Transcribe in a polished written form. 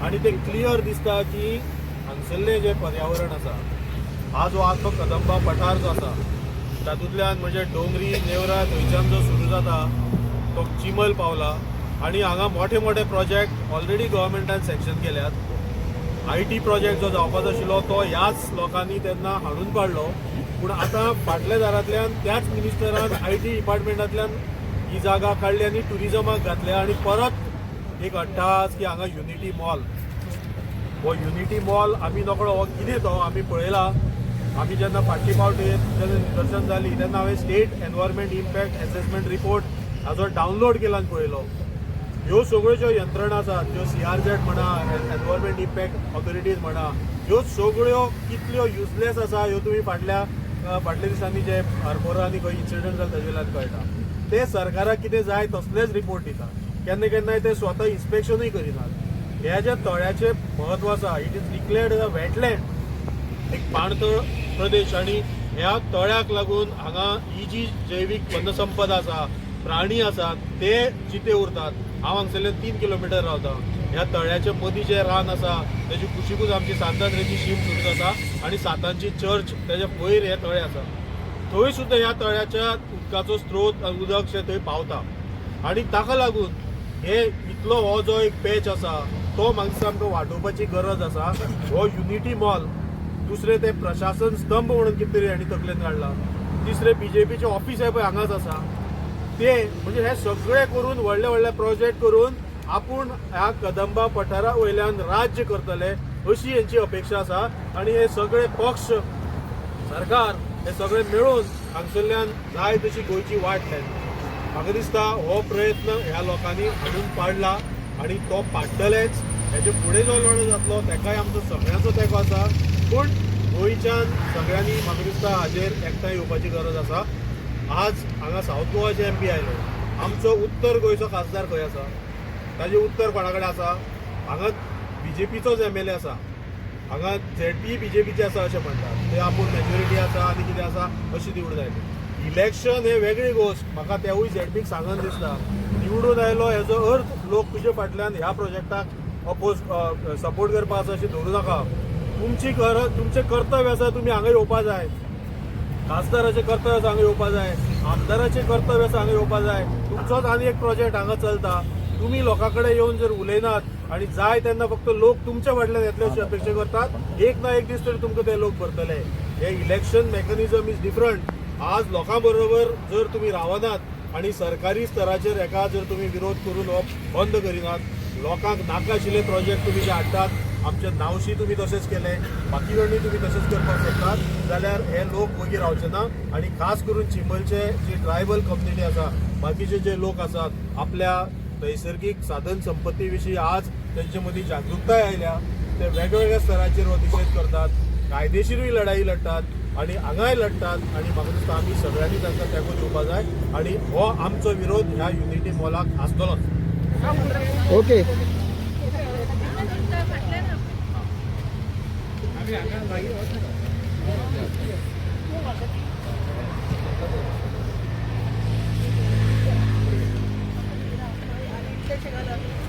आणि ते क्लियर दिसता की हांगसरलें जे पर्यावरण आसा, हा जो आजचो कदंबा पठार जो आसा तातूंतल्यान म्हणजे डोंगरी नेवरा थंयच्यान जो सुरू जाता तो चिमल पावला आणि हांगा मोठे मोठे प्रोजेक्ट ऑलरेडी गव्हर्मेंटान सँक्शन केल्यात। IT प्रोजेक्ट जो जावपाचो आशिल्लो तो ह्याच लोकांनी तेन्ना हाडून काडलो, पूण आतां फाटल्या दारांतल्यान त्याच मिनिस्टरान IT डिपार्टमेंटांतल्यान ही जागा काडली आनी ट्युरिजमाक घातल्या आणि परत एक अट्टाहास की हांगा युनिटी मॉल। हो युनिटी मॉल आमी नकळो हो कितें तो आमी पळयला। आमी जेन्ना फाटली फावट जेन्ना निदर्शन जाली तेन्ना हांवें state environment impact assessment report हाजो डावनलोड केला आनी पळयलो। ह्यो सगळ्यो ज्यो यंत्रणा आसात, ज्यो CRZ म्हणा, एनवायरमेंट इम्पॅक्ट ऑथॉरिटीज म्हणा, ह्यो सगळ्यो कितल्यो युजलेस आसा ह्यो तुमी फाटल्या दिसांनी जे हार्बरांनी खंय इन्सिडंट जालो ताजे वयल्यान कळटा। ते सरकाराक कितें जाय तसलेच रिपोर्ट दिता, केन्ना केन्नाय ते स्वता इन्स्पेक्शनूय करिनात। ह्या ज्या तळ्याचें म्हत्व आसा, it is declared as a wetland, एक पाणतळ प्रदेश, आणि ह्या तळ्याक लागून हांगा ही जी जैवीक वनसंपदा आसा, प्राणी आसात ते जिते उरतात। हांव हांगसरल्यान 3 किलोमीटर रावता। ह्या तळ्याच्या मदीं जे रान आसा तेजी कुशीकूच आमची सांतांद्रेची शीम सुरू जाता आणि सातांची चर्च तेजे वयर हे तळें आसा। थंय सुद्दां ह्या तळ्याच्या उदकाचो स्त्रोत उदक जे थंय पावता आणि ताका लागून हे इतलो हो जो एक पॅच आसा तो म्हाका दिसता आमकां वाडोवपाची गरज आसा। हो युनिटी मॉल, दुसरे ते प्रशासन स्तंभ म्हणून कितें तरी हांणी तकलेन काडला, तिसरे BJPचे ऑफिस आहे पळय हांगाच आसा ते, म्हणजे हे सगळे करून व्हडले व्हडले प्रोजेक्ट करून आपूण ह्या कदंबा पठारा वयल्यान राज्य करतले अशी यांची अपेक्षा आसा। आणि हे सगळे पक्ष सरकार हे सगळे मेळून हांगसरल्यान जाय तशी गोंयची वाट लायली। म्हाका दिसता हो प्रयत्न ह्या लोकांनी हाडून पाडला आणि तो पाडटलेच। हेचे फुडें जो लढो जातलो तेकाय आमचो सगळ्यांचो तेंको आसा, पूण गोंयच्यान सगळ्यांनी म्हाका दिसता हाजेर एकठांय येवपाची गरज आसा। आज हांगा साऊथ गोवाचे MP आयले, आमचो उत्तर गोंयचो खासदार खंय आसा, ताजे उत्तर कोणा कडेन आसा? हांगा BJPचोच MLA आसा, हांगा ZP BJPचे आसा अशें म्हणटात, ते आपूण मेजॉरिटी आसा आनी कितें आसा अशी निवड जायली। इलेक्शन हे वेगळी गोश्ट, म्हाका तेवूय ZPक सांगन दिसता। निवडून आयलो हेजो अर्थ लोक तुजे फाटल्यान ह्या प्रोजेक्टाक सपोर्ट करपा आसा अशी धरू नाका। तुमचें कर्तव्य आसा, तुमी हांगा येवपा जाय, खासदाराचें कर्तव्य आसा हांगा येवपा जाय, आमदाराचें कर्तव्य आसा हांगा येवपा जाय। तुमचोच आनी एक प्रोजेक्ट हांगा चलता, तुमी लोकां कडेन येवन जर उलयनात आणि जाय तेन्ना फक्त लोक तुमच्या फाटल्यान येतले अशी अपेक्षा करतात, एक ना एक दीस तरी तुमकां ते लोक भरतले। हे इलेक्शन मेकॅनिझम इज डिफरंट। आज लोकां बरोबर जर तुमी रावनात आणि सरकारी स्तराचेर हेका जर तुमी विरोध करून हो बंद करिनात, लोकांक नाका आशिल्ले प्रोजेक्ट तुमी जे हाडटात, आमचे नावशी तुमी तशेंच केले, बाकी कडेन तुमी तशेंच करपाक सोदतात, जाल्यार हे लोक मागीर रावचे ना। आणि खास करून चिंबलचे जी ट्रायबल कम्युनिटी आसा, बाकीचे जे लोक आसात, आपल्या नैसर्गिक साधन संपत्ती विशीं आज तेंचे मदीं जागृताय आयल्या, ते वेगवेगळ्या स्तराचेर हो निशेध करतात, कायदेशीरूय लढाई लढटात आणि हांगाय लढटात। आणि म्हाका दिसता आमी सगळ्यांनी तांकां तेंको दिवपा जाय आणि हो आमचो विरोध ह्या युनिटी मॉलाक आसतलोच। Okay, Gracias.